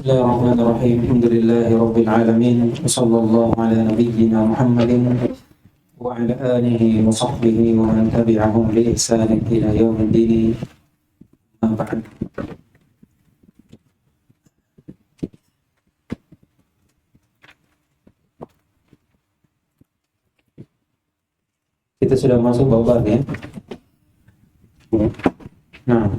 الله الرحمن الرحيم. الحمد لله رب العالمين، وصلى الله على نبينا محمد وعلى آله وصحبه ومن تبعهم بإحسان إلى يوم الدين. أما بعد. Kita sudah masuk bab ya. Nah.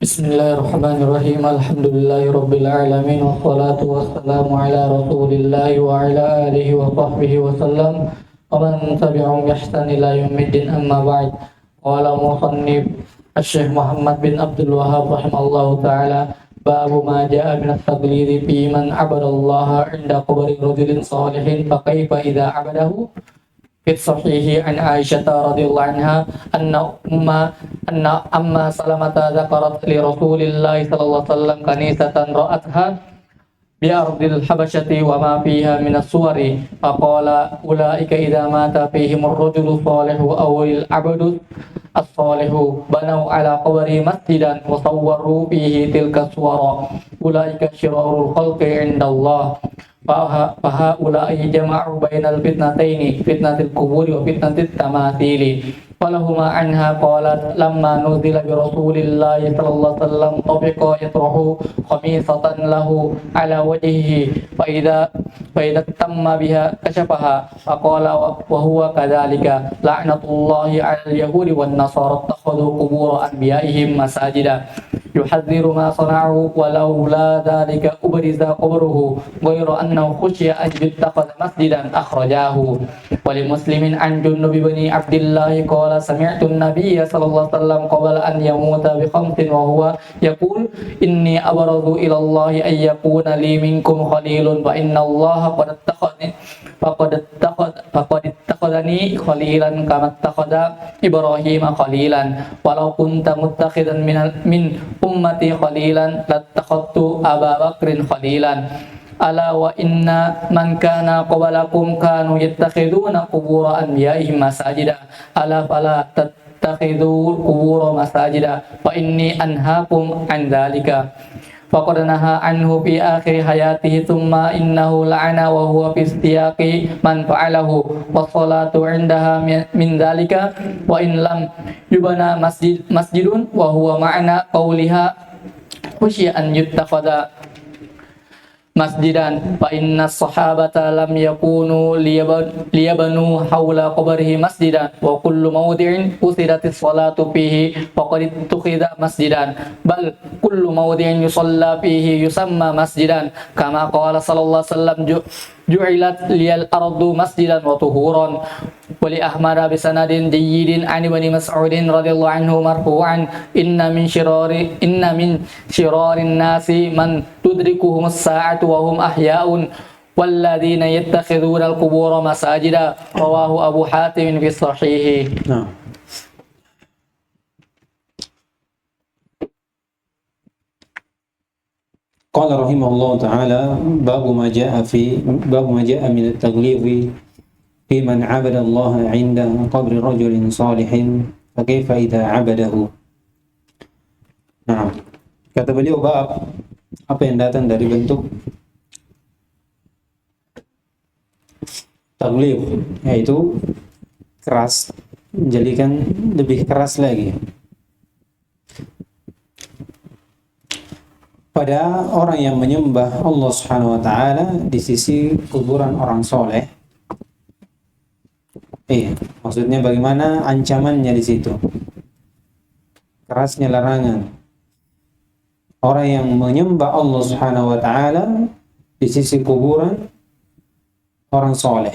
Bismillahirrahmanirrahim. Alhamdulillahirabbil alamin wassalatu wassalamu ala Rasulillah wa ala alihi wa sahbihi wa sallam wa man tabi'ahum bi ihsan ila yaumiddin, amma ba'd. Qala musannif Asy-Syaikh Muhammad bin Abdul Wahhab rahimallahu taala, babu ma jaa'a min at-taqlidi fi man 'abadallaha 'inda qabri rajulin salihin fa kaifa idza 'abadahu. في الصحيح عن عائشة رضي الله عنها أن أم سلمة ذكرت لرسول الله صلى الله عليه وسلم كنيسة رأتها بأرض الحبشة وما فيها من الصور، فقال أولئك إذا مات فيهم الرجل الصالح أو العبد الصالح بنوا على قبره مسجدا وصوروا فيه تلك الصور، أولئك شرار الخلق عند الله. فهؤلاء جمعوا بين الفتنتين، فتنة القبور وفتنة التماثيل. فلهما عنها قالت لما نزل برسول الله صلى الله عليه وسلم طفق يطرح خميصة له على وجهه فإذا تم بها كشفها، فقال وهو كذلك لعنة الله على اليهود والنصارى اتخذوا قبور أنبيائهم مساجدا يحذر ما صنعوا، ولولا ذلك أبرز قبره غير أنه خشي أن يتخذ مسجدا أخرجاه. ولمسلم عن جندب بن عبد الله قال سمعت النبي صلى الله عليه وسلم قبل أن يموت بخمس وهو يقول إني أبرز إلى الله أن يكون لي منكم خليل، فإن الله فقد اتخذني خليلا كما اتخذ إبراهيم خليلا، ولو كنت متخذا من أمتي خليلا لاتخذت أبا بكر خليلا. ألا وإن من كان قبلكم كانوا يتخذون قبور أنبيائهم مساجدا، ألا فلا تتخذوا القبور مساجدا فإني أنهاكم عن ذلك. فقد نهى عنه في آخر حياته، ثم إنه لعن وهو في استياق من فعله، والصلاة عندها من ذلك، وإن لم يبنى مسجد وهو معنى قولها خشي أن يتخذ مسجدا، فإن الصحابة لم يكونوا ليبنوا حول قبره مسجدا، وكل موضع أثرت الصلاة فيه فقد اتخذ مسجدا، بل كل موضع يصلى فيه يسمى مسجدا، كما قال صلى الله عليه وسلم جعلت لي الأرض مسجدا وطهورا. ولأحمد بسند جيد عن ابن مسعود رضي الله عنه مرفوعا إن من شرار الناس من تدركهم الساعة وهم أحياء والذين يتخذون القبور مساجدا، رواه أبو حاتم في الصحيح. قال رحمه الله تعالى باب ما جاء من التغليظ في من عبد الله عند قبر رجل صالح فكيف إذا عبده. Nah, kata beliau bab apa yang datang dari bentuk taglib, yaitu keras, menjadikan lebih keras lagi pada orang yang menyembah Allah Subhanahu wa taala di sisi kuburan orang soleh. Maksudnya bagaimana ancamannya di situ, kerasnya larangan orang yang menyembah Allah Subhanahu wa taala di sisi kuburan orang soleh.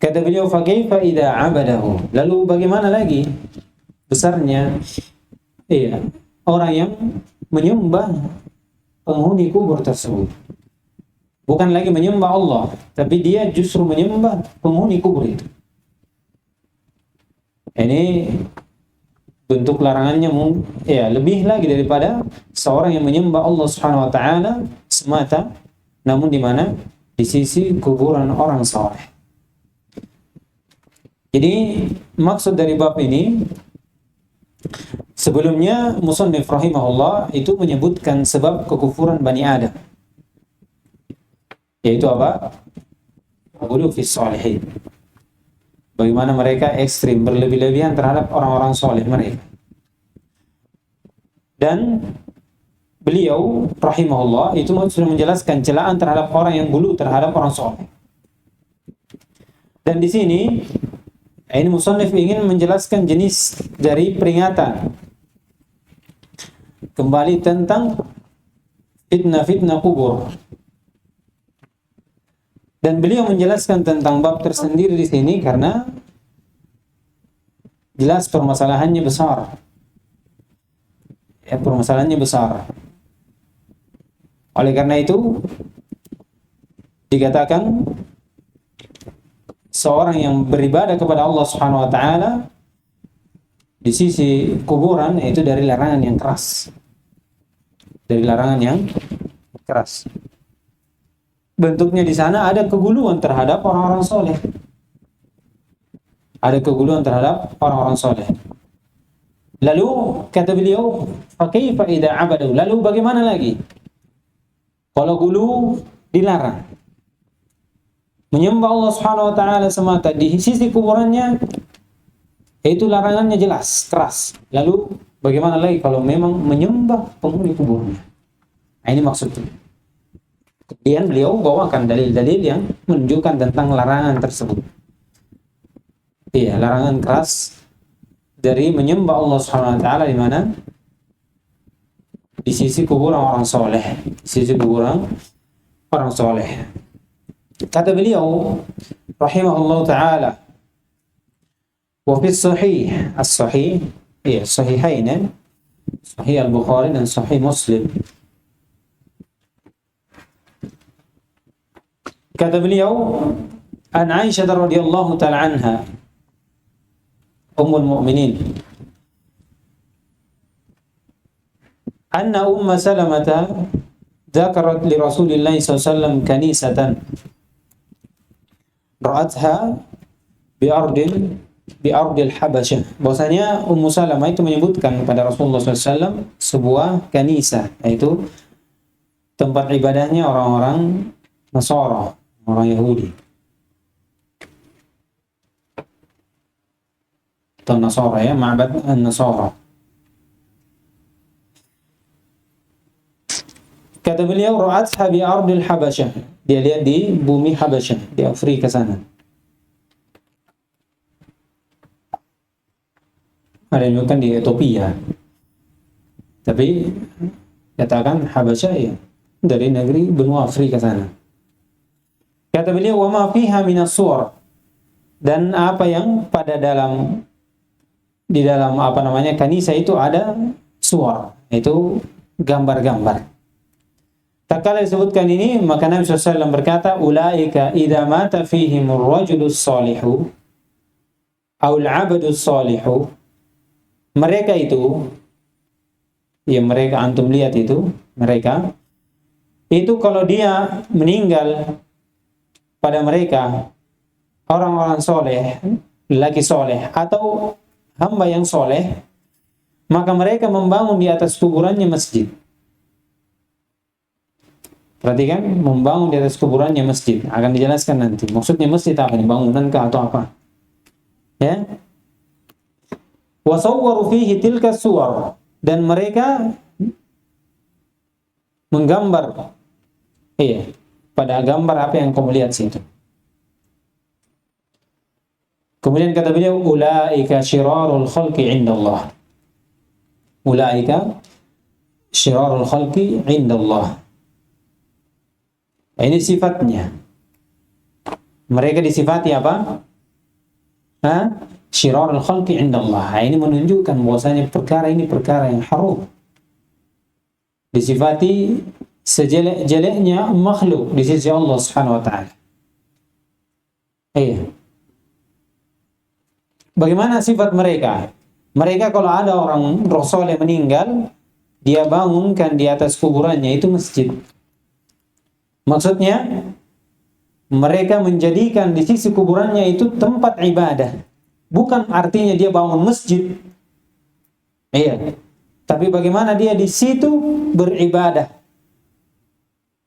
Kata beliau fa kaifa idza abadahu, lalu bagaimana lagi besarnya orang yang menyembah penghuni kubur tersebut. Bukan lagi menyembah Allah, tapi dia justru menyembah penghuni kubur itu. Ini bentuk larangannya lebih lagi daripada seorang yang menyembah Allah Subhanahu wa taala semata, namun di mana? Di sisi kuburan orang saleh. Jadi maksud dari bab ini Sebelumnya musannif rahimahullah itu menyebutkan sebab kekufuran Bani Adam, yaitu apa? Ghulu fis shalihin. Bagaimana mereka ekstrim, berlebih-lebihan terhadap orang-orang soleh mereka. Dan beliau rahimahullah itu sudah menjelaskan celaan terhadap orang yang ghulu terhadap orang soleh. Dan di sini ini musannif ingin menjelaskan jenis dari peringatan kembali tentang fitnah-fitnah kubur. Dan beliau menjelaskan tentang bab tersendiri di sini karena jelas permasalahannya besar. Ya, permasalahannya besar. Oleh karena itu dikatakan seorang yang beribadah kepada Allah Subhanahu wa taala di sisi kuburan itu dari larangan yang keras. Dari larangan yang keras. Bentuknya di sana ada keguluan terhadap orang-orang soleh. Ada keguluan terhadap orang-orang soleh. Lalu kata beliau, "Fakaifa idza abadu?" Lalu bagaimana lagi? Kalau gulu dilarang, menyembah Allah Subhanahu wa taala semata di sisi kuburannya, itu larangannya jelas, keras. Lalu bagaimana lagi kalau memang menyembah penghuni kuburnya? Nah, ini maksudnya. Kemudian beliau bawakan dalil-dalil yang menunjukkan tentang larangan tersebut. Iya, larangan keras dari menyembah Allah Subhanahu wa taala di mana? Di sisi kuburan orang soleh, di sisi kuburan orang soleh. Kata beliau rahimahullah taala, wa fi sahih, as-sahih, iya, sahihain, sahih al-Bukhari dan sahih Muslim. Kata beliau, an Aisyah radhiyallahu ta'ala anha, ummul mu'minin, anna umma Salamah dzakarat li Rasulillah sallallahu alaihi wasallam kanisatan ra'atha bi ardil Habasyah. Bahwasanya Ummu Salamah itu menyebutkan kepada Rasulullah sallallahu alaihi wasallam sebuah kanisa, yaitu tempat ibadahnya orang-orang Nasara, orang Yahudi atau Nasara, ya, ma'bad an-Nasara. Kata beliau, ra'atha bi ardil Habasyah, dia lihat di bumi Habasyah, di Afrika sana. Ada yang bukan di Ethiopia, tapi katakan Habasyah, ya, dari negeri benua Afrika sana. Kata beliau, wa ma fiha minas suwar, dan apa yang pada di dalam kanisa itu ada suwar, itu gambar-gambar. Tak kala disebutkan ini, maka Nabi SAW berkata, ulaika idza mata fihimur rajulus salihu aw al-'abdus salihu, mereka itu, ya mereka antum lihat itu, mereka itu kalau dia meninggal pada mereka orang-orang soleh, lelaki soleh atau hamba yang soleh, maka mereka membangun di atas kuburannya masjid. Perhatikan, membangun di atas kuburannya masjid. Akan dijelaskan nanti. Maksudnya masjid apa? Bangunan kah atau apa? Ya. Wa sawwaru fihi tilka suwar, dan mereka menggambar, iya, pada gambar apa yang kamu lihat situ. Kemudian kata beliau, ulaika syirarul khalqi indallah. Ulaika syirarul khalqi indallah. Ini sifatnya. Mereka disifati apa? Syirarul khalqi indallah. Ini menunjukkan bahwasanya perkara ini perkara yang haram. Disifati sejelek-jeleknya makhluk di sisi Allah Subhanahu wa taala. Iya. Bagaimana sifat mereka? Mereka kalau ada orang Rasul yang meninggal, dia bangunkan di atas kuburannya itu masjid. Maksudnya mereka menjadikan di sisi kuburannya itu tempat ibadah. Bukan artinya dia bangun masjid Iya. Tapi bagaimana dia di situ beribadah,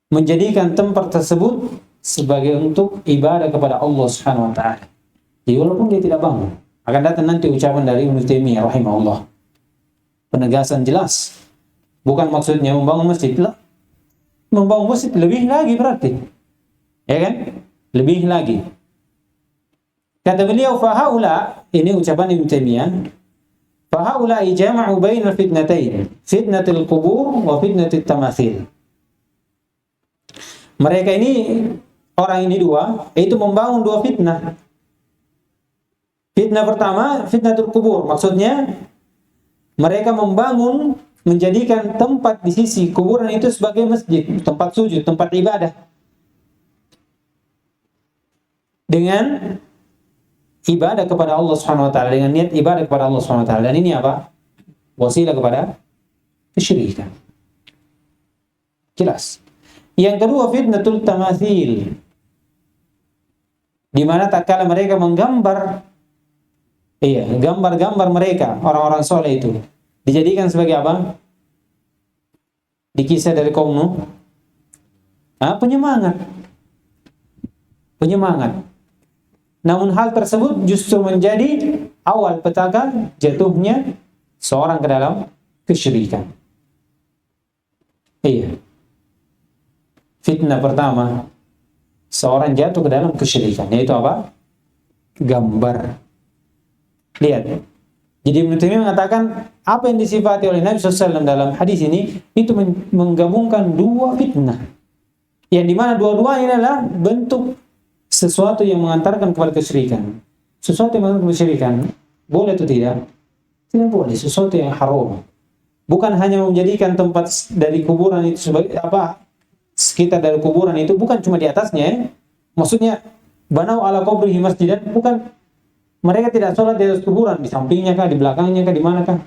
menjadikan tempat tersebut sebagai untuk ibadah kepada Allah Subhanahu wa taala. Jadi walaupun dia tidak bangun, akan datang nanti ucapan dari Ibnu Taimiyah rahimahullah. Penegasan jelas. Bukan maksudnya membangun masjid lah. Membangun masjid lebih lagi berarti. Ya kan? Lebih lagi. Kata beliau, fahaula, ini ucapan Ibnu Taimiyah, fahaula jama'u bainal fitnatain, fitnatul qubur wa fitnatit tamathil. Mereka ini, orang ini dua, itu membangun dua fitnah. Fitnah pertama, fitnatul qubur, maksudnya mereka membangun, menjadikan tempat di sisi kuburan itu sebagai masjid, tempat sujud, tempat ibadah. Dengan ibadah kepada Allah Subhanahu wa taala, dengan niat ibadah kepada Allah Subhanahu wa taala. Dan ini apa? Wasilah kepada kesyirikan. Jelas. Yang kedua, fitnatul tamathil. Di mana tatkala mereka menggambar gambar-gambar mereka, orang-orang soleh itu dijadikan sebagai apa? Di kisah dari kaum Nuh, penyemangat. Namun hal tersebut justru menjadi awal petaka jatuhnya seorang ke dalam kesyirikan. Iya. Fitnah pertama, seorang jatuh ke dalam kesyirikan, yaitu apa? Gambar. Lihat. Jadi Ibnu Taimiyah mengatakan apa yang disifati oleh Nabi SAW dalam hadis ini itu menggabungkan dua fitnah, yang dimana dua-duanya adalah bentuk sesuatu yang mengantarkan kepada kesyirikan. Sesuatu yang mengantarkan kesyirikan, boleh atau tidak? Tidak boleh. Sesuatu yang haram. Bukan hanya menjadikan tempat dari kuburan itu sebagai apa? Sekitar dari kuburan itu bukan cuma di atasnya. Maksudnya banau ala qabrihi masjidan, bukan. Mereka tidak sholat di atas kuburan, di sampingnya kah, di belakangnya kah, di mana kah?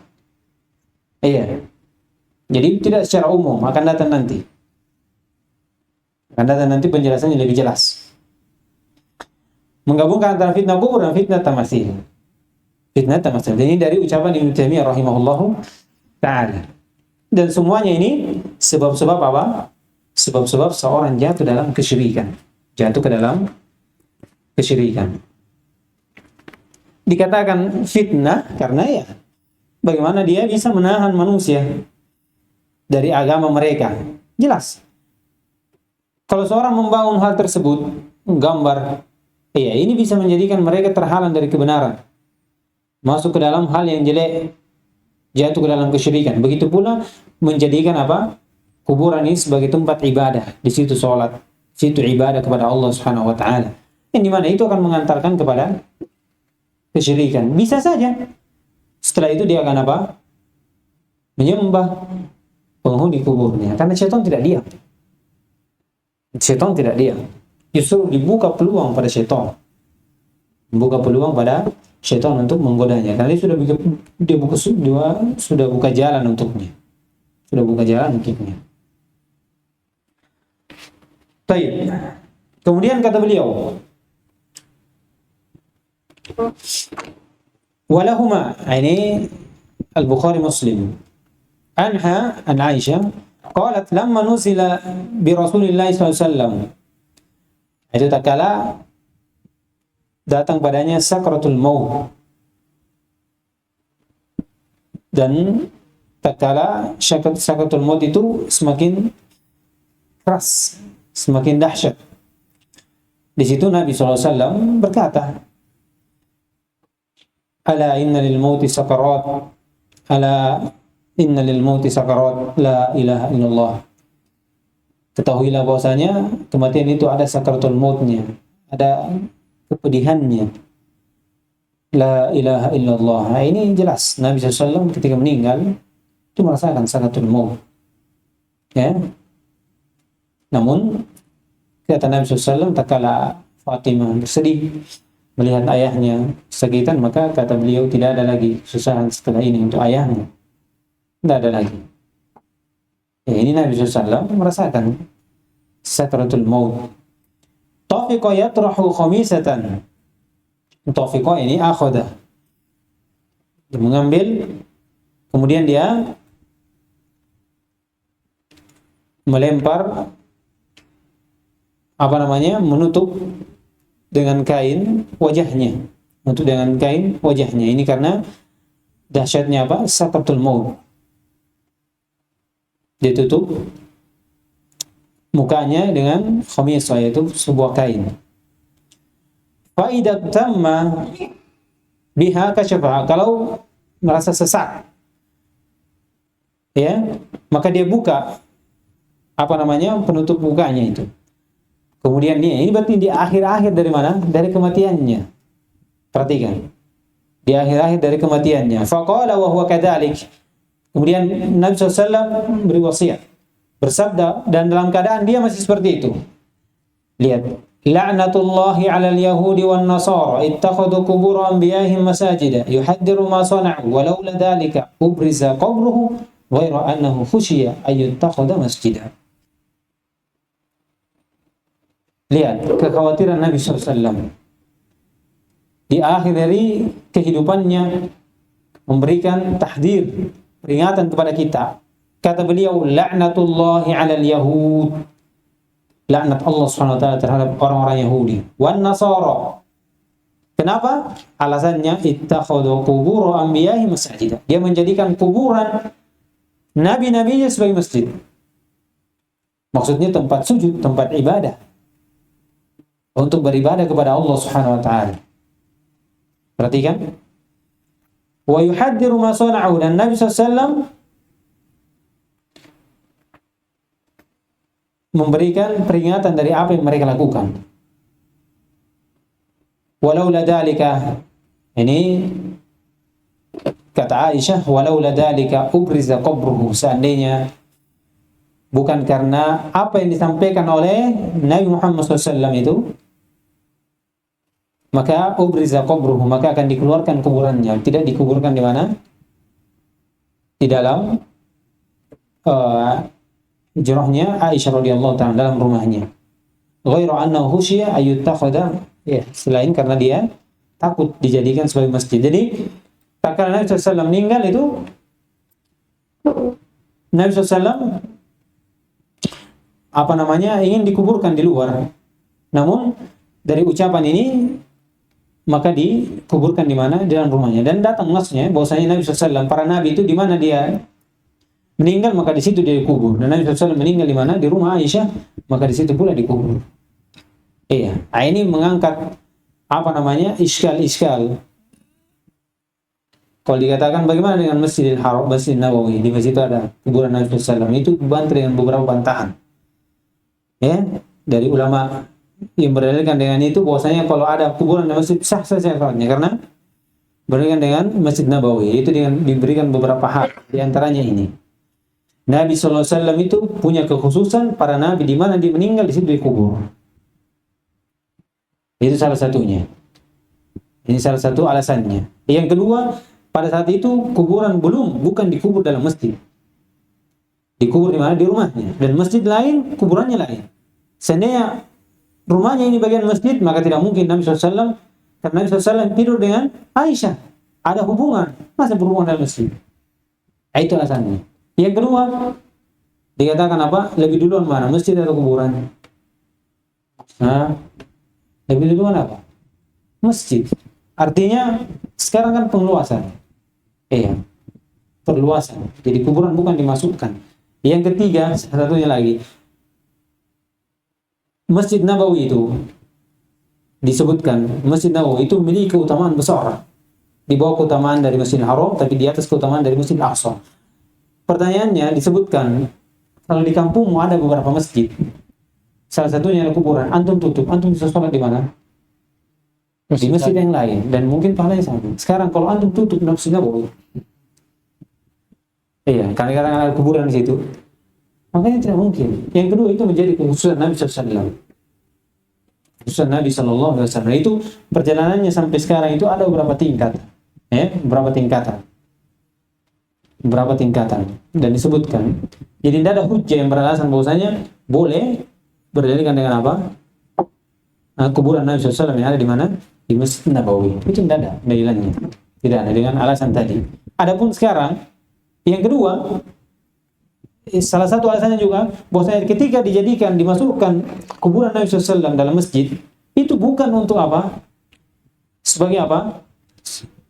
Iya. Jadi tidak secara umum, akan datang nanti. Akan datang nanti penjelasannya lebih jelas. Menggabungkan antara fitnah kubur dan fitnah tamathil. Fitnah tamathil. Ini dari ucapan Ibnu Taimiyah rahimahullahu ta'ala. Dan semuanya ini sebab-sebab apa? Sebab-sebab seorang jatuh dalam kesyirikan. Jatuh ke dalam kesyirikan. Dikatakan fitnah karena ya bagaimana dia bisa menahan manusia dari agama mereka. Jelas. Kalau seorang membangun hal tersebut, gambar, ini bisa menjadikan mereka terhalang dari kebenaran. Masuk ke dalam hal yang jelek, jatuh ke dalam kesyirikan. Begitu pula menjadikan apa? Kuburan ini sebagai tempat ibadah. Di situ sholat, di situ ibadah kepada Allah Subhanahu wa taala. Yang dimana itu akan mengantarkan kepada kesyirikan. Bisa saja. Setelah itu dia akan apa? Menyembah penghuni kuburnya. Karena syaitan tidak diam. Syaitan tidak diam. Justru dibuka peluang pada syaitan. Membuka peluang pada syaitan untuk menggodanya. Karena dia sudah buka jalan untuknya. Sudah buka jalan untuknya. Baik. Kemudian kata beliau, walahuma, ini Al-Bukhari Muslim, anha an Aisyah qalat lamma nuzila bi Rasulillah SAW, itu tatkala datang padanya sakratul maut, dan tatkala sakratul maut itu semakin keras, semakin dahsyat. Di situ Nabi SAW berkata, ala inna lil mauti sakarat, ala inna lil mauti sakarat, la ilaha illallah. Ketahuilah bahwasanya kematian itu ada sakaratul mautnya, ada kepedihannya. La ilaha illallah. Nah, ini jelas Nabi SAW ketika meninggal itu merasakan sakaratul maut. Ya. Namun kata Nabi SAW, tatkala Fatimah bersedih melihat ayahnya kesakitan, maka kata beliau tidak ada lagi kesusahan setelah ini untuk ayahnya. Tidak ada lagi. Ini Nabi SAW merasakan sakratul maut. Tafiqa yatrahu khamisatan. Tafiqa ini akhadah. Dia mengambil Kemudian dia melempar menutup dengan kain wajahnya. Menutup dengan kain wajahnya. Ini karena dahsyatnya Sakratul maut. Dia tutup mukanya dengan khamisah, yaitu sebuah kain. Fa idza tamma biha kashafa, kalau merasa sesak, ya, maka dia buka penutup mukanya itu. Kemudian ini berarti di akhir-akhir dari mana? Dari kematiannya. Perhatikan. Di akhir-akhir dari kematiannya. Faqala wa huwa kadzalik. Kemudian Nabi SAW beri wasiat, bersabda, dan dalam keadaan dia masih seperti itu. Lihat, la'natullahi 'alal yahudi wan nasara ittakhadhu qubur anbiya'ihim masajida yuhaddiru ma sana'u walau la dzalika ubriza qabruhu ghayra annahu khushiya ay yuttakhadha masjida. Lihat kekhawatiran Nabi SAW di akhir dari kehidupannya, memberikan tahdir, peringatan kepada kita. Kata beliau, la'natullahi 'alal yahud, laknat Allah Subhanahu wa taala terhadap orang-orang Yahudi, wan Nasara. Kenapa? Alasannya ittakhadhu qubur anbiya'i masajida. Dia menjadikan kuburan nabi-nabinya sebagai masjid. Maksudnya tempat sujud, tempat ibadah, untuk beribadah kepada Allah Subhanahu wa taala. Perhatikan. Wa yuhaddiru ma sana'u, dan Nabi SAW memberikan peringatan dari apa yang mereka lakukan. Walau ladalika, ini kata Aisyah, walau ladalika ubriza qabruhu, seandainya bukan karena apa yang disampaikan oleh Nabi Muhammad SAW itu, maka ubriza qabruhu, maka akan dikeluarkan kuburannya. Tidak dikuburkan di mana? Di dalam hijrahnya Aisyah radhiyallahu ta'ala, dalam rumahnya. Ghairu annahu khushiya ayyuttakhadha, ya, selain karena dia takut dijadikan sebagai masjid. Jadi tatkala Nabi SAW meninggal itu, Nabi SAW ingin dikuburkan di luar. Namun dari ucapan ini maka dikuburkan di mana? Di dalam rumahnya. Dan datang nasnya bahwasanya Nabi SAW, para nabi itu di mana dia meninggal, maka di situ dia dikubur. Dan Nabi SAW meninggal di mana? Di rumah Aisyah, maka di situ pula dikubur. Iya. Ini mengangkat iskal. Kalau dikatakan bagaimana dengan Masjidil Haram, Masjid Nabawi, di situ ada kuburan Nabi SAW, itu dibantah dengan beberapa bantahan. Ya, dari ulama yang berdalilkan dengan itu bahwasanya kalau ada kuburan di masjid sah saja salatnya, karena berdalilkan dengan Masjid Nabawi, itu dengan diberikan beberapa hak, di antaranya ini. Nabi SAW itu punya kekhususan, para nabi di mana dia meninggal di situ dikubur. Itu salah satunya. Ini salah satu alasannya. Yang kedua, pada saat itu kuburan bukan dikubur dalam masjid. Dikubur di mana? Di rumahnya. Dan masjid lain, kuburannya lain. Seandainya rumahnya ini bagian masjid, maka tidak mungkin Nabi SAW, karena Nabi SAW tidur dengan Aisyah. Ada hubungan. Masa berhubungan dalam masjid? Itu alasannya. Yang kedua, dikatakan lebih duluan mana? Masjid atau kuburan? Lebih duluan apa? Masjid. Artinya, sekarang kan pengeluasan. Perluasan. Jadi kuburan bukan dimasukkan. Yang ketiga, satunya lagi, Masjid Nabawi itu disebutkan, Masjid Nabawi itu memiliki keutamaan besar. Di bawah keutamaan dari Masjidil Haram, tapi di atas keutamaan dari Masjid Al-Aqsa. Pertanyaannya disebutkan, kalau di kampungmu ada beberapa masjid, salah satunya ada kuburan, antum tutup, antum bisa sholat di mana? Di masjid yang lain, dan mungkin pahalanya sama. Sekarang kalau antum tutup Masjid Nabawi, karena kadang-kadang ada kuburan di situ, makanya tidak mungkin. Yang kedua, itu menjadi kekhususan Nabi SAW. Kekhususan Nabi SAW. Itu perjalanannya sampai sekarang itu ada beberapa tingkat. Beberapa tingkatan. Dan disebutkan. Jadi tidak ada hujjah yang beralasan bahwasanya boleh berdalilkan dengan apa? Kuburan Nabi SAW yang ada di mana? Di Masjid Nabawi. Itu tidak ada dalilannya. Tidak ada dengan alasan tadi. Adapun sekarang, Yang kedua, salah satu alasannya juga bahwasanya ketika dimasukkan kuburan Nabi SAW dalam masjid, itu bukan untuk apa? Sebagai apa?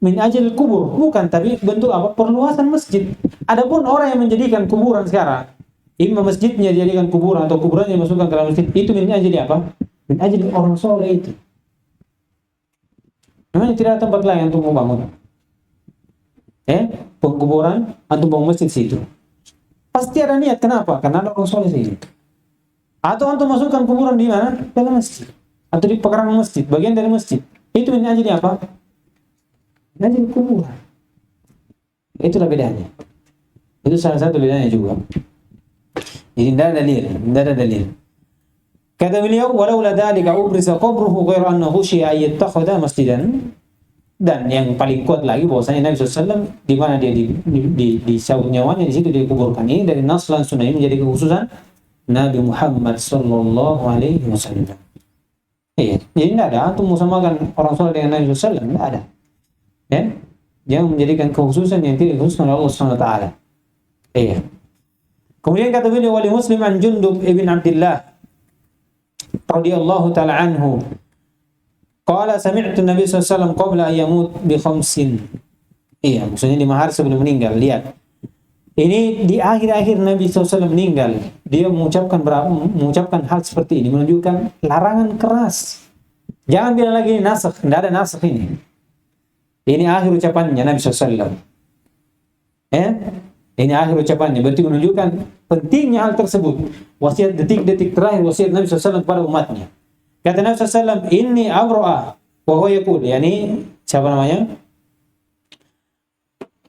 Min ajal kubur, bukan, tapi bentuk apa? Perluasan masjid. Adapun orang yang menjadikan kuburan sekarang, imam masjidnya dijadikan kuburan atau kuburannya dimasukkan ke dalam masjid, itu min ajal apa? Min ajal orang soleh itu. Memang tidak ada tempat lain untuk membangun. Pengkuburan atau bangun masjid situ. Pasti ada niat, kenapa? Karena ada orang soleh situ. Atau untuk masukkan kuburan di mana? Dalam masjid. Atau di pekarangan masjid, bagian dari masjid. Itu min ajal apa? Min ajal kuburan. Itulah bedanya. Itu salah satu bedanya juga. Jadi tidak ada dalil. Kata beliau, walaula dzalika ubrisa qabruhu ghairu annahu syi'a yattakhadha masjidan. Dan yang paling kuat lagi bahwasanya Nabi SAW di mana dia disaut nyawanya, di situ dikuburkan. Ini dari nas dan sunnah, ini menjadi kekhususan Nabi Muhammad sallallahu alaihi wasallam. Iya, jadi tidak ada antum musamakan orang soleh dengan Nabi SAW, tidak ada. Ya, yang menjadikan kekhususan yang tidak dikhususkan oleh Allah Subhanahu wa taala. Iya. Kemudian kata beliau, wali Muslim an Jundub ibn Abdullah radhiyallahu taala anhu, qala sami'tu Nabi sallallahu alaihi wasallam qabla an yamut bi khamsin. Iya, maksudnya 5 hari sebelum meninggal. Lihat. Ini di akhir-akhir Nabi SAW meninggal, dia mengucapkan hal seperti ini, menunjukkan larangan keras. Jangan bilang lagi ini nasakh, tidak ada nasakh ini. Ini akhir ucapannya Nabi SAW. Ini akhir ucapannya, berarti menunjukkan pentingnya hal tersebut. Wasiat detik-detik terakhir wasiat Nabi SAW kepada umatnya. Kata Nabi SAW, inni abra'a wa huwa yaqul, yani siapa namanya?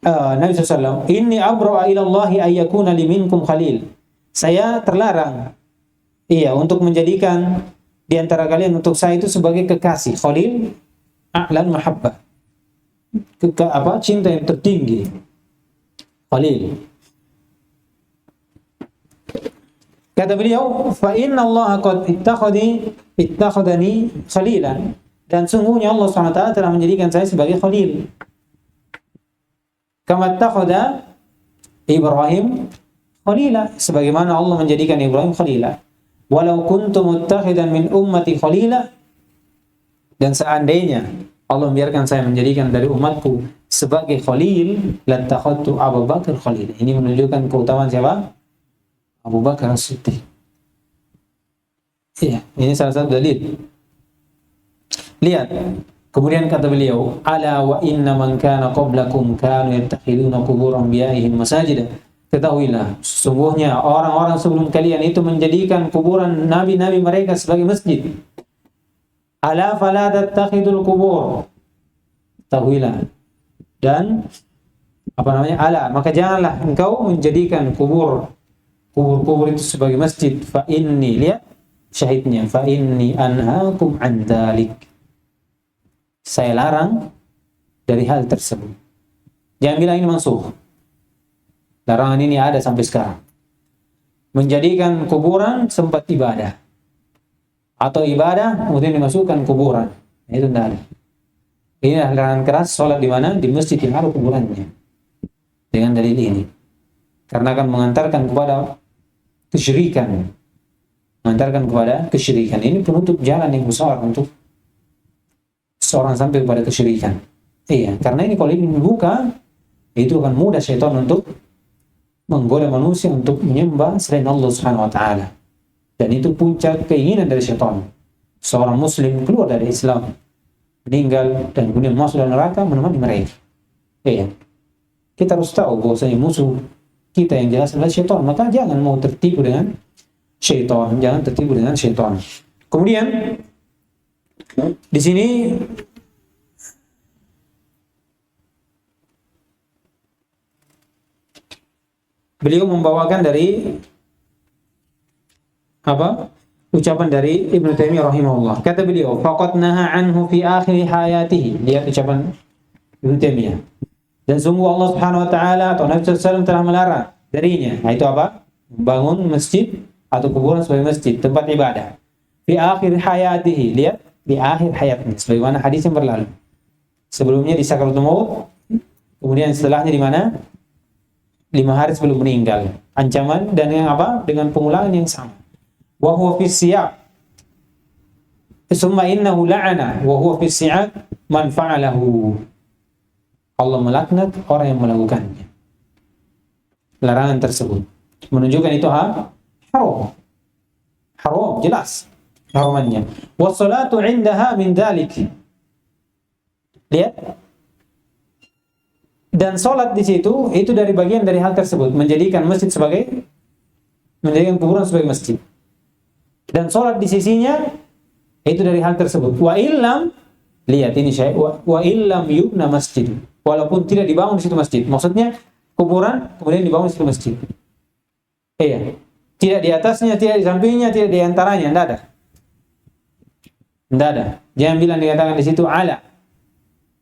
Nabi SAW, inni abra'a ila Allahi ay yakuna li minkum khalil. Saya terlarang untuk menjadikan di antara kalian untuk saya itu sebagai kekasih. Khalil a'lan mahabbah. Cinta yang tertinggi. Khalil. Kata beliau, fa inna Allah qad ittakhadani khalilan, dan sungguhnya Allah SWT telah menjadikan saya sebagai khalil. Kama ittakhadha Ibrahim khalila, sebagaimana Allah menjadikan Ibrahim khalila. Walau kuntu muttakhidan min ummati khalila, dan seandainya Allah membiarkan saya menjadikan dari umatku sebagai khalil, lattakhadtu Abu Bakar khalila. Ini menunjukkan keutamaan siapa? Abu Bakar As-Siddiq. Iya, ini salah satu dalil. Lihat, kemudian kata beliau, ala wa inna man kana qablakum kanu yattakhiduna qubur anbiya'ihim masajida. Ketahuilah, sesungguhnya orang-orang sebelum kalian itu menjadikan kuburan nabi-nabi mereka sebagai masjid. Ala fala tattakhidul qubur. Ketahuilah. Dan ala, maka janganlah engkau menjadikan kubur itu sebagai masjid. Fa inni, lihat syahidnya, fa inni anhaakum an dzalik. Saya larang dari hal tersebut. Jangan bilang ini mansuh. Larangan ini ada sampai sekarang. Menjadikan kuburan tempat ibadah, atau ibadah kemudian dimasukkan kuburan, itu tidak ada. Ini larangan keras. Sholat di mana? Di masjid yang ada kuburannya. Dengan dalil ini, karena akan mengantarkan kepada kesyirikan. Ini penutup jalan yang besar untuk seorang sampai kepada kesyirikan. Iya, karena ini kalau ini dibuka, itu akan mudah syaitan untuk menggoda manusia untuk menyembah selain Allah Subhanahu wa taala. Dan itu puncak keinginan dari syaitan. Seorang muslim keluar dari Islam, meninggal dan kemudian masuk dalam neraka menemani mereka. Iya. Kita harus tahu bahwasanya musuh kita yang jelas adalah syaitan, maka jangan mau tertipu dengan syaitan, Kemudian di sini beliau membawakan dari ucapan dari Ibnu Taimiyah rahimahullah. Kata beliau, faqad naha anhu fi akhir hayatihi. Lihat ucapan Ibnu Taimiyah. Dan sungguh Allah Subhanahu wa taala atau Nabi SAW telah melarang darinya. Nah, itu apa? Membangun masjid atau kuburan sebagai masjid, tempat ibadah. Fi akhir hayatihi. Lihat, di akhir hayatnya, sebagaimana hadis yang berlalu. Sebelumnya di sakaratul maut, kemudian setelahnya di mana? 5 hari sebelum meninggal. Ancaman dan yang apa? Dengan pengulangan yang sama. Wa huwa fi siyaq. Summa innahu la'ana wa huwa fi siyaq man fa'alahu. Allah melaknat orang yang melakukannya. Larangan tersebut menunjukkan itu haram. Haram, jelas haramannya. Wassalatu 'indaha min dzalik. Lihat. Dan salat di situ itu dari bagian dari hal tersebut, menjadikan kuburan sebagai masjid. Dan salat di sisinya itu dari hal tersebut. Wa illam, lihat ini syai, wa illam yubna masjid. Walaupun tidak dibangun di situ masjid. Maksudnya kuburan kemudian dibangun di situ masjid. Iya. Tidak di atasnya, tidak di sampingnya, tidak di antaranya, tidak ada. Tidak ada. Jangan bilang dikatakan di situ ala.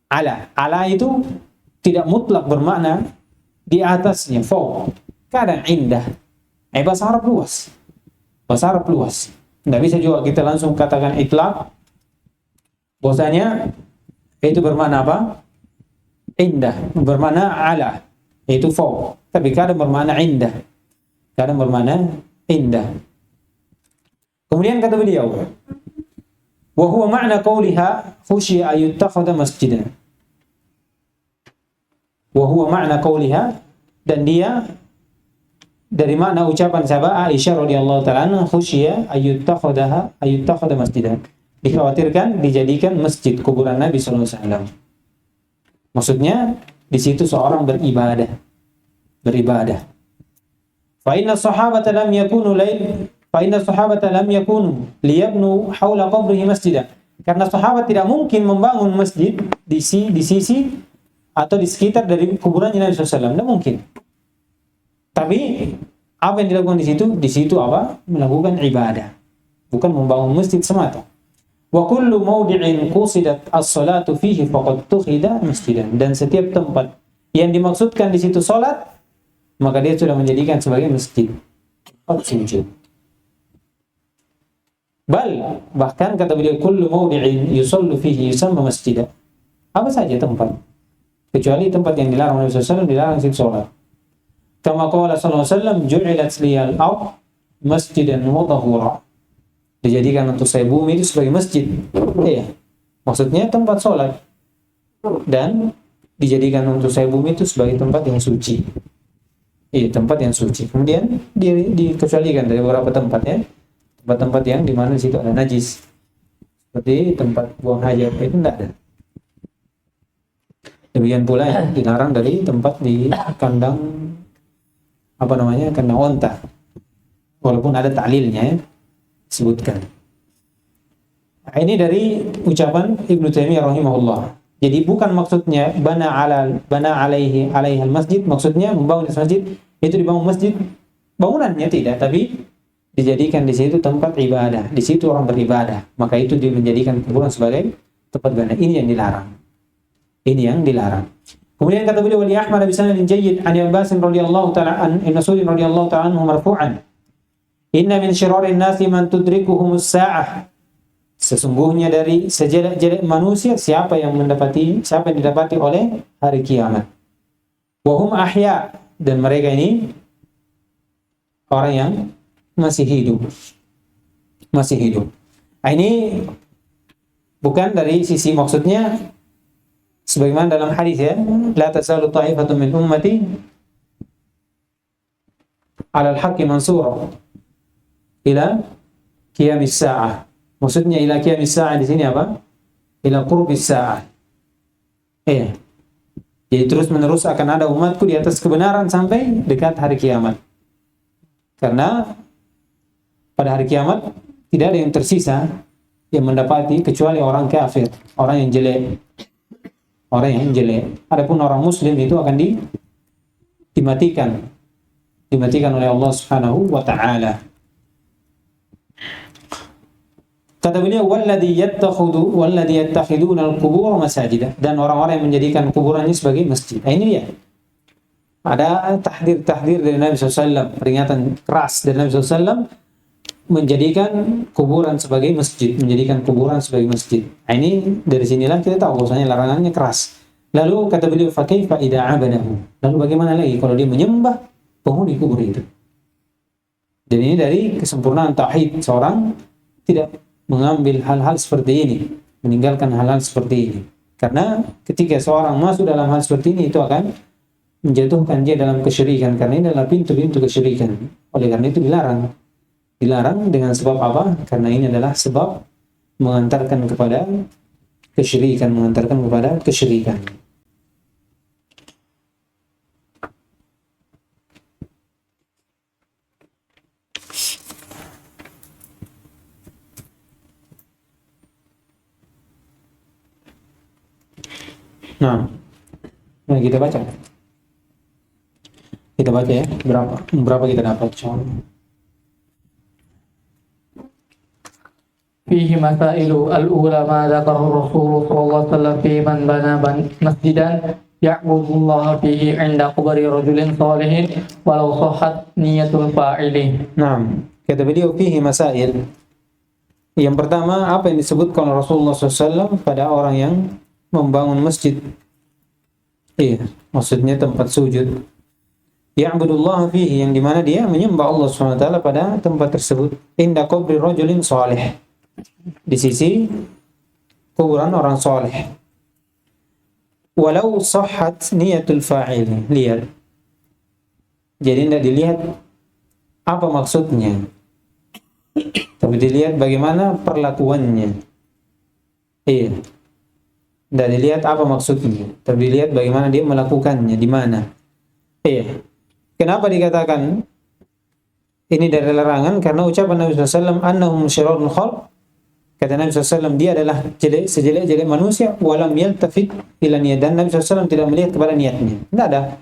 Ala itu tidak mutlak bermakna di atasnya, fawq. Kadang indah. Bahasa Arab luas. Bahasa Arab luas. Tidak bisa juga kita langsung katakan itlaq. Bahwasanya itu bermakna apa? Indah. Bermakna ala. Itu fawq. Tapi kadang bermakna indah. Kadang bermakna indah. Kemudian kata beliau, wa huwa ma'na qawliha khushiya ayyuttakhadha masjidan. Wa huwa ma'na qawliha, dan dia dari makna ucapan sahabat Aisyah radhiyallahu ta'ala anha, khushiya ayyuttakhadha masjidan. Dikhawatirkan dijadikan masjid kuburan Nabi sallallahu alaihi wasallam. Maksudnya di situ seorang beribadah. Fa inna sahabata lam yakunu liyabnu haula qabrihi masjidan. Karena sahabat tidak mungkin membangun masjid di sisi atau di sekitar dari kuburan Nabi SAW. Tidak mungkin. Tapi apa yang dilakukan di situ? Di situ apa? Melakukan ibadah. Bukan membangun masjid semata. Wa kullu mawdi'in qusidat as-salatu fihi faqad tukhida masjidan. Dan setiap tempat yang dimaksudkan di situ salat, maka dia sudah menjadikan sebagai masjid. Sujud. Bahkan kata beliau, kullu mawdi'in yusallu fihi yusamma masjidan. Apa saja tempat, kecuali tempat yang dilarang Nabi SAW, dilarang situ sholat. Kama qala sallallahu alaihi wasallam, ju'ilat liyal ard masjidan wa tahura. Dijadikan untuk saya bumi itu sebagai masjid. Iya. Maksudnya tempat sholat. Dan dijadikan untuk saya bumi itu sebagai tempat yang suci. Iya, tempat yang suci. Kemudian dikecualikan dari beberapa tempat ya. Tempat-tempat yang di mana di situ ada najis. Seperti tempat buang hajat itu tidak ada. Demikian pula ya, dilarang dari tempat di kandang kandang onta. Walaupun ada ta'lilnya ya, disebutkan. Nah, ini dari ucapan Ibnu Taimiyah rahimahullah. Jadi bukan maksudnya bana alaihi al-masjid, maksudnya membangun masjid itu dibangun masjid bangunannya tidak, tapi dijadikan di situ tempat ibadah, di situ orang beribadah, maka itu menjadikan kuburan sebagai tempat ibadah. Ini yang dilarang. Kemudian kata beliau, wali Ahmad bi sanadin jayyid an Abbas radhiyallahu ta'ala an Rasul radhiyallahu ta'ala anhu marfu'an, inna min syirarin nasi man tudrikuhumus sa'ah. Sesungguhnya dari sejelek-jelek manusia siapa yang didapati oleh hari kiamat. Wa hum ahya, dan mereka ini orang yang masih hidup. Nah, ini bukan dari sisi maksudnya sebagaimana dalam hadis ya, la tazalu ta'ifatun min ummati 'ala al-haqqi mansura ila qiyamis sa'ah. Maksudnya ila qiyamis sa'ah di sini apa? Ila qurbis sa'ah. Iya. Jadi terus menerus akan ada umatku di atas kebenaran sampai dekat hari kiamat. Karena pada hari kiamat tidak ada yang tersisa yang mendapati kecuali orang kafir, orang yang jelek. Adapun orang muslim itu akan dimatikan oleh Allah Subhanahu wa taala. Kata beliau, walladzi yattakhiduna al-qubur masajida, dan orang-orang yang menjadikan kuburannya sebagai masjid. Nah, ini dia. Ada tahdir dari Nabi SAW, peringatan keras dari Nabi SAW menjadikan kuburan sebagai masjid, Nah, ini dari sinilah kita tahu bahwasanya larangannya keras. Lalu kata beliau, fa kaifa idza abadahu? Lalu bagaimana lagi kalau dia menyembah penghuni kubur itu? Dan ini dari kesempurnaan tauhid, seorang tidak mengambil hal-hal seperti ini, meninggalkan hal-hal seperti ini. Karena ketika seorang masuk dalam hal seperti ini, itu akan menjatuhkan dia dalam kesyirikan, karena ini adalah pintu-pintu kesyirikan. Oleh karena itu dilarang. Dilarang dengan sebab apa? Karena ini adalah sebab mengantarkan kepada kesyirikan, mengantarkan kepada kesyirikan. Nah, kita baca. Kita baca ya, berapa kita dapat? فيه مسائل الأولى ما ذكره الرسول صلى الله عليه وسلم في من بنى مسجدا يعبد الله فيه عند قبر رجل صالح ولو صحت نية الفاعل. Nah, kata beliau fihi masail. Yang pertama, apa yang disebutkan oleh Rasulullah SAW pada orang yang membangun masjid. Iya, maksudnya tempat sujud. Ya'budullah fihi, yang dimana dia menyembah Allah SWT pada tempat tersebut. Inda qabri rajulin salih, di sisi kuburan orang saleh. Walau sahhat niyatul fa'il. Lihat. Jadi tidak dilihat apa maksudnya, tapi dilihat bagaimana perlakuannya. Iya. Tidak dilihat apa maksudnya, tapi dilihat bagaimana dia melakukannya, di mana. Iya. Kenapa dikatakan ini dari larangan? Karena ucapan Nabi SAW, annahum syirarul khalq. Kata Nabi SAW, dia adalah sejelek-jelek manusia. Walam yaltafit ila niyat. Dan Nabi SAW tidak melihat kepada niatnya. Tidak ada.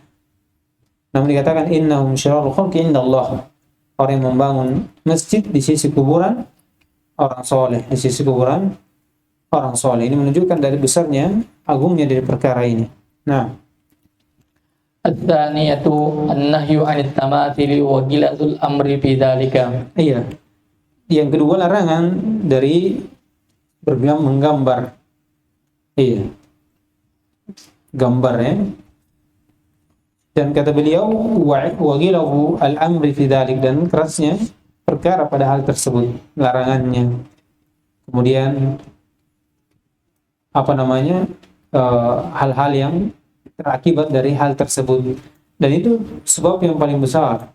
Namun dikatakan, innahum syirarul khalq inda Allah. Orang yang membangun masjid di sisi kuburan orang soleh, di sisi kuburan orang soleh. Ini menunjukkan dari besarnya, agungnya dari perkara ini. Nah, الثانية النهي عن التماثيل وغلاظ الأمر في ذلك. Iya. Yang kedua, larangan dari menggambar. Iya. Gambar ya. Dan kata beliau, wa ghilahu al-amri fi dzalik, dan kerasnya perkara pada hal tersebut, larangannya. Kemudian hal-hal yang terakibat dari hal tersebut, dan itu sebab yang paling besar,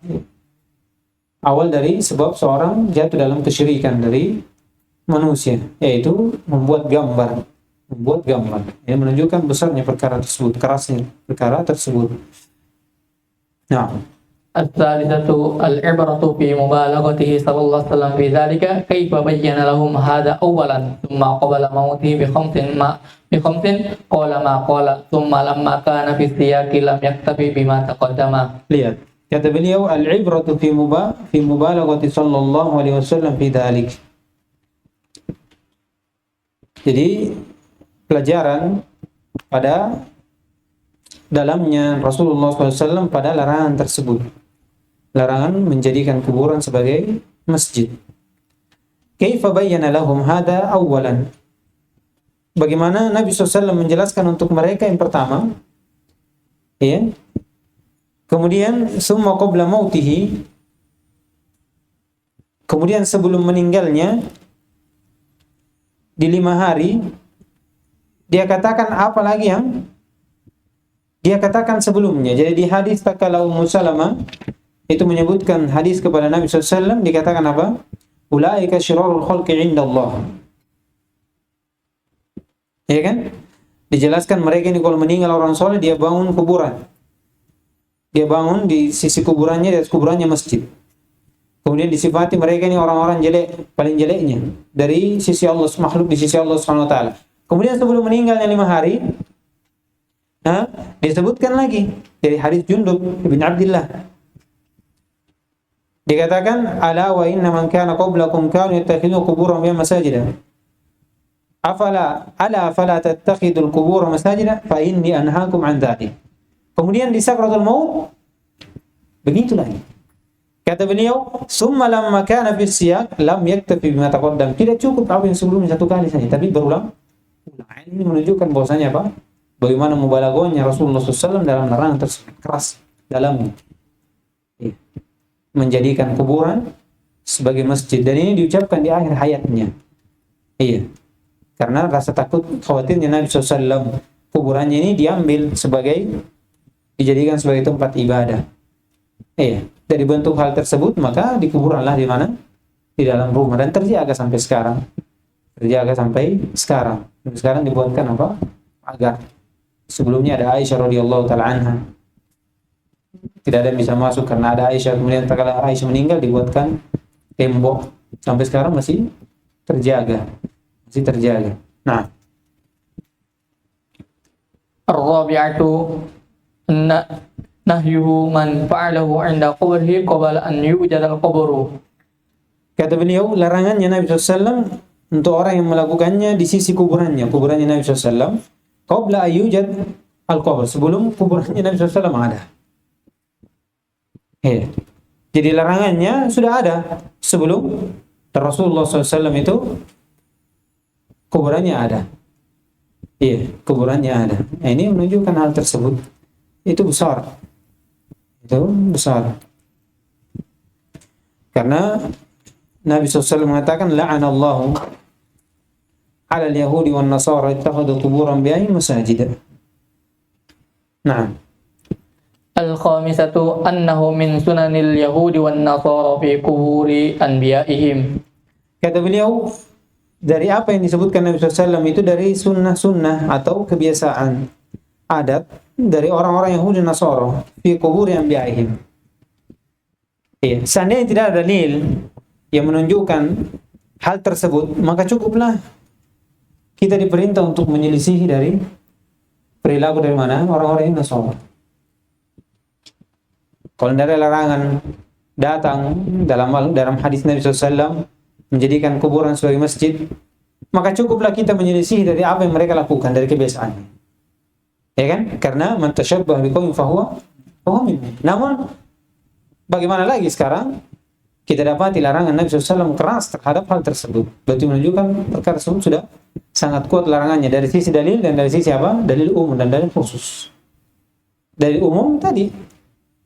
awal dari sebab seorang jatuh dalam kesyirikan dari manusia, yaitu membuat gambar. Ini menunjukkan besarnya perkara tersebut, kerasnya perkara tersebut. Nah, الثالثة العبرة في مبالغته صلى الله عليه وسلم في ذلك كيف بين لهم هذا أولا ثم قبل موته بخمس قال ما قال ثم لما كان في السياق لم يكتفي بما تقدم. Lihat, kata beliau, al-ibratu fi mubalaghati sallallahu alaihi wasallam fi dzalik. Jadi pelajaran pada dalamnya Rasulullah SAW pada larangan tersebut. Larangan menjadikan kuburan sebagai masjid. Kaifa bayyana lahum hada awalan. Bagaimana Nabi SAW menjelaskan untuk mereka yang pertama, ya. Kemudian summa qabla mautihi, kemudian sebelum meninggalnya di 5 hari, dia katakan apa lagi yang dia katakan sebelumnya. Jadi di hadis takala Ummu Salamah itu menyebutkan hadis kepada Nabi SAW, dikatakan apa? Ulaika syirarul khalqi indallah. Ya kan? Dijelaskan mereka ini kalau meninggal orang soleh, dia bangun kuburan. Dia bangun di sisi kuburannya, di atas kuburannya masjid. Kemudian disifati mereka ini orang-orang jelek, paling jeleknya dari sisi Allah, makhluk di sisi Allah Subhanahu wa taala. Kemudian sebelum meninggalnya 5 hari, disebutkan lagi dari hadis Jundub bin Abdullah. Dikatakan, ala wa inna man kana qablakum kanu yattakhidhu quburan masajida. Ala fala tattakhidul qubur masajida fa inni anhaakum an dzalik. Kemudian di sakratul maut begitu lagi. Kata beliau, summa lamma kana fi siyaq lam yaktafi bima taqaddam. Tidak cukup apa yang sebelumnya satu kali saja, tapi berulang. Ini menunjukkan bahwasanya apa? bagaimana mubalaghahnya Rasulullah SAW dalam larangan tersebut, keras dalamnya. Iya. Menjadikan kuburan sebagai masjid, dan ini diucapkan di akhir hayatnya. Iya. Karena rasa takut khawatirnya Nabi SAW kuburannya ini diambil dijadikan sebagai tempat ibadah. Iya. Dari bentuk hal tersebut maka dikuburanlah di mana? Di dalam rumah, dan terjaga sampai sekarang. Dan sekarang dibuatkan apa? Agar. Sebelumnya ada Aisyah radhiyallahu taala anha. Tidak ada yang bisa masuk karena ada Aisyah. Kemudian tatkala Aisyah meninggal dibuatkan tembok. Sampai sekarang masih terjaga. Nah, Ar-rabi'atu nahyuhu man fa'alahu 'inda qabrihi qabla an yujad al-qabru. kata beliau, larangannya Nabi SAW untuk orang yang melakukannya di sisi kuburannya Nabi SAW, qabla ayyujad al-qabr, sebelum kuburannya Nabi SAW ada. Jadi larangannya sudah ada sebelum Rasulullah SAW itu kuburannya ada. Kuburannya ada. Nah, ini menunjukkan hal tersebut itu besar. Karena Nabi SAW mengatakan la'anallahu 'ala al-yahudi wan nasara ittakhadhu qubur anbiya'ihim masajid. Nah, Al-khamisatu annahu min sunanil yahudi wan nasara fi quburi anbiya'ihim. kata beliau, dari apa yang disebutkan Nabi SAW itu dari sunnah-sunnah atau kebiasaan adat dari orang-orang Yahudi dan Nasara fi quburi anbiya'ihim. Seandainya tidak ada dalil yang menunjukkan hal tersebut, maka cukuplah kita diperintah untuk menyelisihi dari perilaku dari mana? Orang-orang Nasara. Kalau tidak ada larangan datang dalam hadis Nabi SAW menjadikan kuburan sebagai masjid, maka cukuplah kita menyelisih dari apa yang mereka lakukan dari kebiasaannya. Ya kan? Karena man tashabbaha biqaumin fahuwa minhum. Namun bagaimana lagi sekarang kita dapati larangan Nabi SAW keras terhadap hal tersebut. Berarti menunjukkan perkara tersebut sudah sangat kuat larangannya dari sisi dalil dan dari sisi apa? Dalil umum dan dalil khusus. Dalil umum tadi,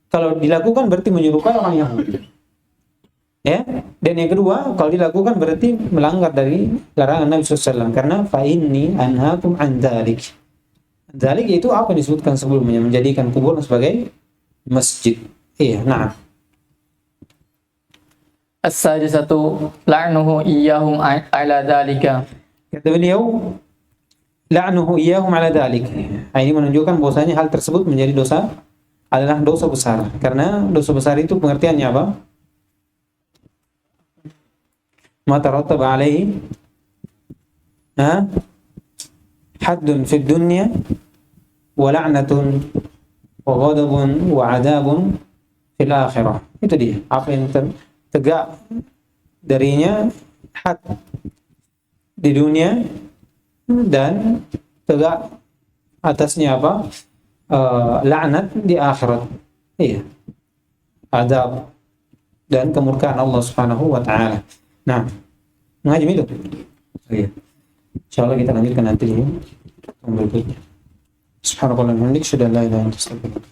kalau dilakukan berarti menyerupai orang Yahudi. Ya, dan yang kedua, kalau dilakukan berarti melanggar dari larangan Nabi SAW. Karena fa inni anhaakum an dzalik. Dzalik itu apa yang disebutkan sebelumnya, menjadikan kuburan sebagai masjid. Nah. As-sadisatu la'nuhu iyyahum 'ala dzalika. Kata beliau, la'nuhu iyyahum 'ala dzalik. Ini menunjukkan bahwasanya hal tersebut menjadi adalah dosa besar. Karena dosa besar itu pengertiannya apa? Ma tarattaba alaihi haddun fid dunya wa la'natun wa ghadabun wa 'adabun fil akhirah. Itu dia, apa yang tegak darinya had di dunia dan tegak atasnya apa? Laknat di akhirat. Adab dan kemurkaan Allah Subhanahu wa taala. Nah, ngajim itu. Insyaallah kita lanjutkan nanti di berikutnya. Subhanallah wa bihamdihi, asyhadu an la ilaha illa anta, astaghfiruka.